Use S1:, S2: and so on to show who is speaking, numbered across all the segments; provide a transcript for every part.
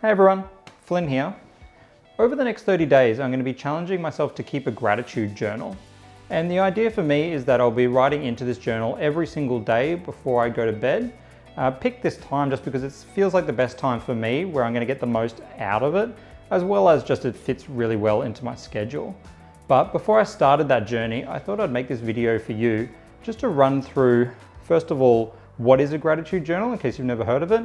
S1: Hey everyone, Flynn here. Over the next 30 days, I'm going to be challenging myself to keep a gratitude journal. And the idea for me is that I'll be writing into this journal every single day before I go to bed. Pick this time just because it feels like the best time for me, where I'm going to get the most out of it, as well as just it fits really well into my schedule. But before I started that journey, I thought I'd make this video for you just to run through, first of all, what is a gratitude journal in case you've never heard of it,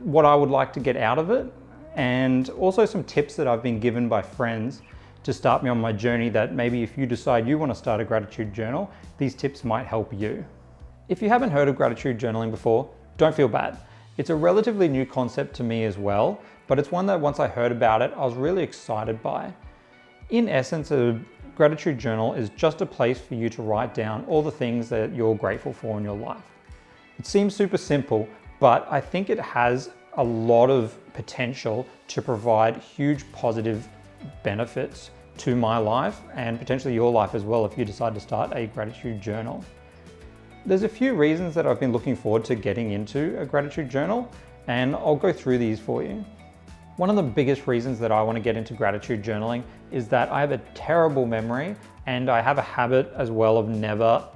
S1: what I would like to get out of it, and also some tips that I've been given by friends to start me on my journey that maybe if you decide you want to start a gratitude journal, these tips might help you. If you haven't heard of gratitude journaling before, don't feel bad. It's a relatively new concept to me as well, but it's one that once I heard about it, I was really excited by. In essence, a gratitude journal is just a place for you to write down all the things that you're grateful for in your life. It seems super simple, but I think it has a lot of potential to provide huge positive benefits to my life and potentially your life as well if you decide to start a gratitude journal. There's a few reasons that I've been looking forward to getting into a gratitude journal, and I'll go through these for you. One of the biggest reasons that I want to get into gratitude journaling is that I have a terrible memory and I have a habit as well of never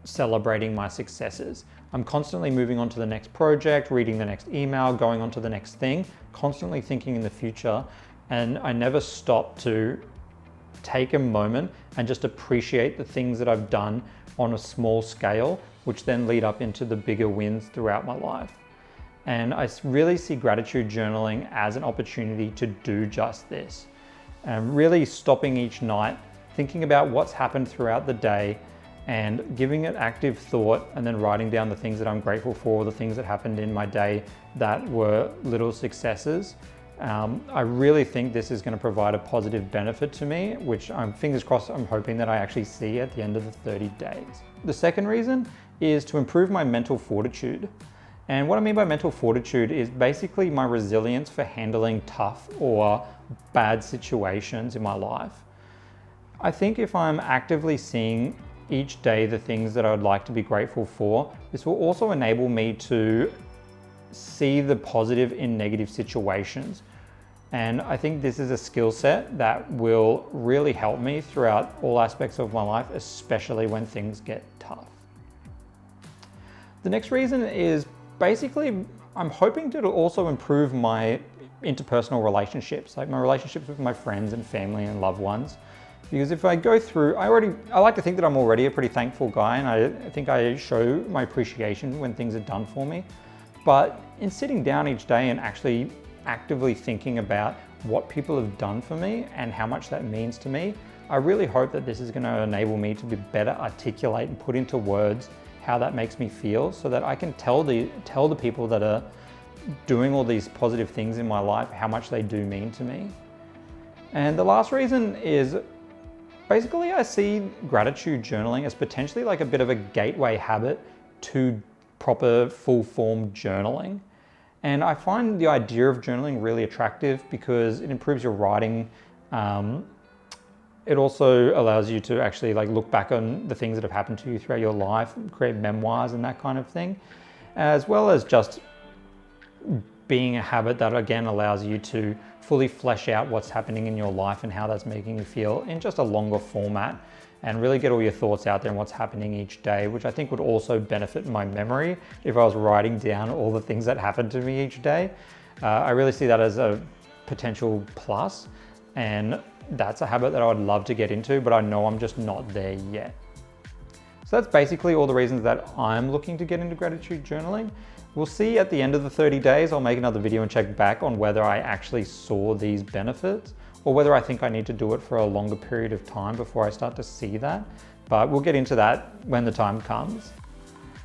S1: celebrating my successes. I'm constantly moving on to the next project, reading the next email, going on to the next thing, constantly thinking in the future, and I never stop to take a moment and just appreciate the things that I've done on a small scale, which then lead up into the bigger wins throughout my life. And I really see gratitude journaling as an opportunity to do just this. And really stopping each night, thinking about what's happened throughout the day and giving it active thought, and then writing down the things that I'm grateful for, the things that happened in my day that were little successes. I really think this is going to provide a positive benefit to me, which I'm fingers crossed, I'm hoping that I actually see at the end of the 30 days. The second reason is to improve my mental fortitude. And what I mean by mental fortitude is basically my resilience for handling tough or bad situations in my life. I think if I'm actively seeing each day the things that I would like to be grateful for, this will also enable me to see the positive in negative situations. And I think this is a skill set that will really help me throughout all aspects of my life, especially when things get tough. The next reason is basically, I'm hoping to also improve my interpersonal relationships, like my relationships with my friends and family and loved ones. Because if I go through, I like to think that I'm already a pretty thankful guy, and I think I show my appreciation when things are done for me. But in sitting down each day and actually actively thinking about what people have done for me and how much that means to me, I really hope that this is going to enable me to be better articulate and put into words how that makes me feel, so that I can tell the people that are doing all these positive things in my life how much they do mean to me. And the last reason is basically I see gratitude journaling as potentially like a bit of a gateway habit to proper full-form journaling. And I find the idea of journaling really attractive because it improves your writing. It also allows you to actually look back on the things that have happened to you throughout your life, create memoirs and that kind of thing, as well as just being a habit that again allows you to fully flesh out what's happening in your life and how that's making you feel in just a longer format, and really get all your thoughts out there and what's happening each day, which I think would also benefit my memory if I was writing down all the things that happened to me each day. I really see that as a potential plus, and that's a habit that I would love to get into, but I know I'm just not there yet. So that's basically all the reasons that I'm looking to get into gratitude journaling. We'll see at the end of the 30 days, I'll make another video and check back on whether I actually saw these benefits or whether I think I need to do it for a longer period of time before I start to see that. But we'll get into that when the time comes.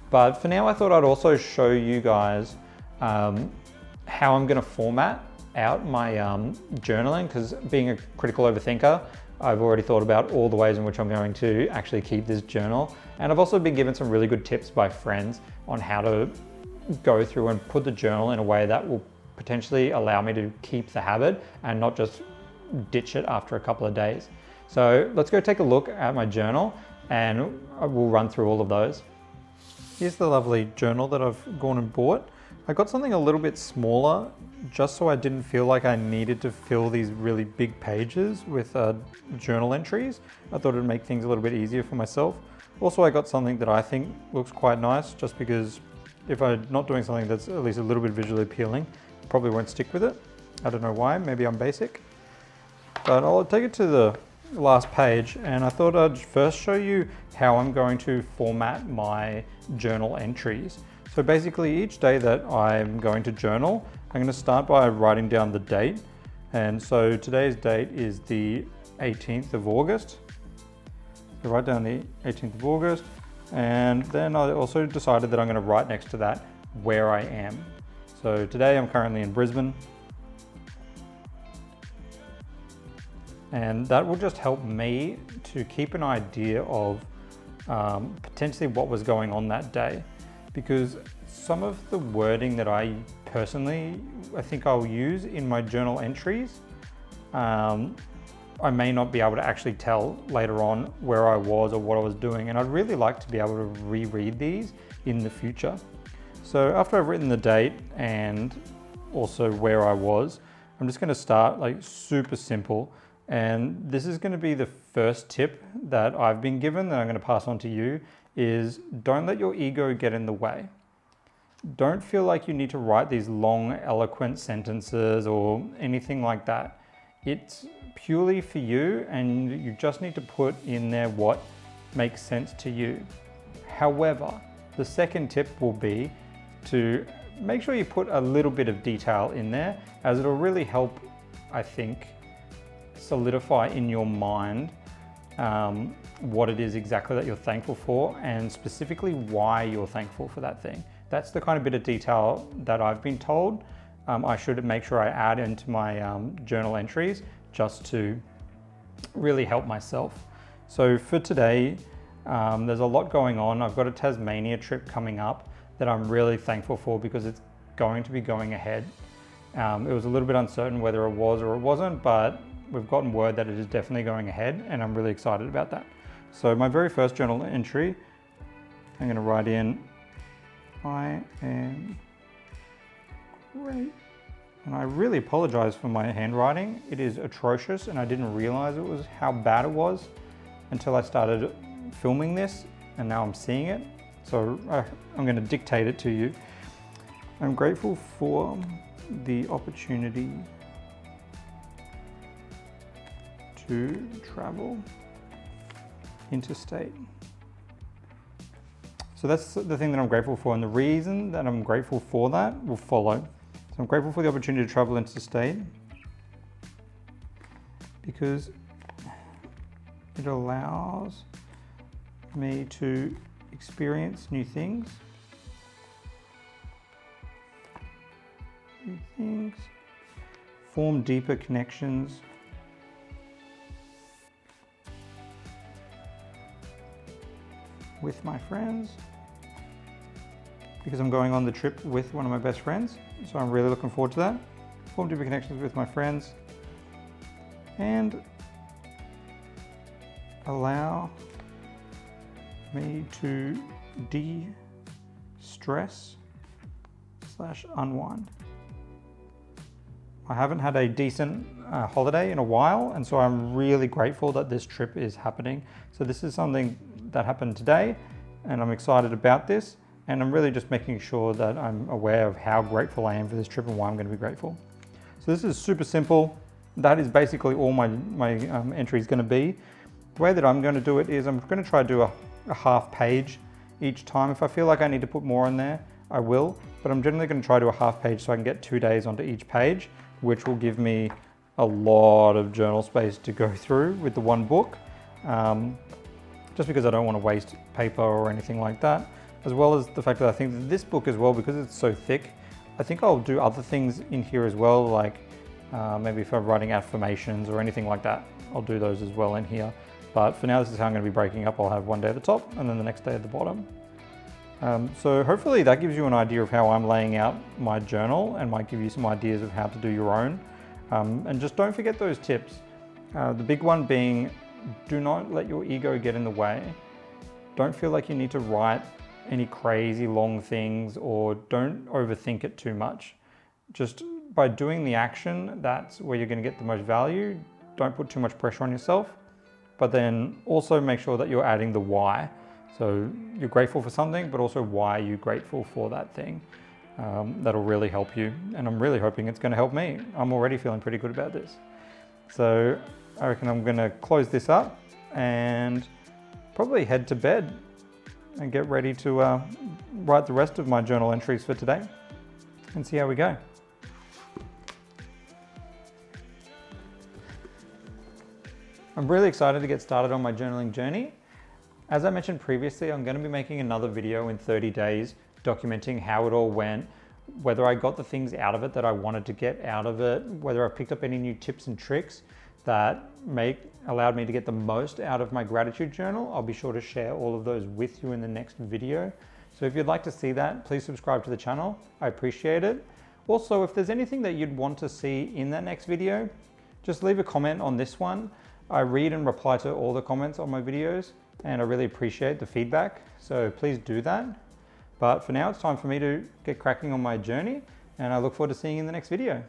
S1: But for now, I thought I'd also show you guys how I'm gonna format out my journaling, because being a critical overthinker, I've already thought about all the ways in which I'm going to actually keep this journal. And I've also been given some really good tips by friends on how to go through and put the journal in a way that will potentially allow me to keep the habit and not just ditch it after a couple of days. So let's go take a look at my journal and we'll run through all of those. Here's the lovely journal that I've gone and bought. I got something a little bit smaller just so I didn't feel like I needed to fill these really big pages with journal entries. I thought it'd make things a little bit easier for myself. Also, I got something that I think looks quite nice, just because if I'm not doing something that's at least a little bit visually appealing, I probably won't stick with it. I don't know why, maybe I'm basic. But I'll take it to the last page, and I thought I'd first show you how I'm going to format my journal entries. So basically each day that I'm going to journal, I'm going to start by writing down the date. And so today's date is the 18th of August. So write down the 18th of August. And then I also decided that I'm going to write next to that where I am. So today I'm currently in Brisbane. And that will just help me to keep an idea of potentially what was going on that day. Because some of the wording that I think I'll use in my journal entries, I may not be able to actually tell later on where I was or what I was doing. And I'd really like to be able to reread these in the future. So after I've written the date and also where I was, I'm just going to start like super simple. And this is going to be the first tip that I've been given that I'm going to pass on to you, is don't let your ego get in the way. Don't feel like you need to write these long, eloquent sentences or anything like that. It's purely for you, and you just need to put in there what makes sense to you. However, the second tip will be to make sure you put a little bit of detail in there, as it'll really help, I think, solidify in your mind what it is exactly that you're thankful for, and specifically why you're thankful for that thing. That's the kind of bit of detail that I've been told I should make sure I add into my journal entries, just to really help myself. So for today, there's a lot going on. I've got a Tasmania trip coming up that I'm really thankful for, because it's going to be going ahead. It was a little bit uncertain whether it was or it wasn't, but we've gotten word that it is definitely going ahead, and I'm really excited about that. So my very first journal entry, I'm going to write in, I am great. And I really apologize for my handwriting. It is atrocious, and I didn't realize it was how bad it was until I started filming this, and now I'm seeing it. So I'm going to dictate it to you. I'm grateful for the opportunity to travel interstate. So that's the thing that I'm grateful for, and the reason that I'm grateful for that will follow. So I'm grateful for the opportunity to travel interstate because it allows me to experience new things, form deeper connections, with my friends, because I'm going on the trip with one of my best friends. So I'm really looking forward to that. Form deeper connections with my friends and allow me to de-stress / unwind. I haven't had a decent holiday in a while, and so I'm really grateful that this trip is happening. So this is something that happened today, and I'm excited about this, and I'm really just making sure that I'm aware of how grateful I am for this trip and why I'm going to be grateful. So this is super simple. That is basically all my entry is going to be. The way that I'm going to do it is I'm going to try to do a half page each time. If I feel like I need to put more in there, I will, but I'm generally going to try to do a half page so I can get 2 days onto each page, which will give me a lot of journal space to go through with the one book. Just because I don't want to waste paper or anything like that, as well as the fact that I think that this book as well, because it's so thick, I think I'll do other things in here as well, like maybe if I'm writing affirmations or anything like that, I'll do those as well in here. But for now, this is how I'm going to be breaking up. I'll have one day at the top and then the next day at the bottom. So hopefully that gives you an idea of how I'm laying out my journal and might give you some ideas of how to do your own. And just don't forget those tips. The big one being, do not let your ego get in the way. Don't feel like you need to write any crazy long things, or don't overthink it too much. Just by doing the action, that's where you're going to get the most value. Don't put too much pressure on yourself, but then also make sure that you're adding the why. So you're grateful for something, but also why you're grateful for that thing. That'll really help you. And I'm really hoping it's going to help me. I'm already feeling pretty good about this. So I reckon I'm going to close this up and probably head to bed and get ready to write the rest of my journal entries for today and see how we go. I'm really excited to get started on my journaling journey. As I mentioned previously, I'm going to be making another video in 30 days documenting how it all went, whether I got the things out of it that I wanted to get out of it, whether I picked up any new tips and tricks that allowed me to get the most out of my gratitude journal. I'll be sure to share all of those with you in the next video. So if you'd like to see that, please subscribe to the channel. I appreciate it. Also, if there's anything that you'd want to see in that next video, just leave a comment on this one. I read and reply to all the comments on my videos, and I really appreciate the feedback. So please do that. But for now, it's time for me to get cracking on my journey, and I look forward to seeing you in the next video.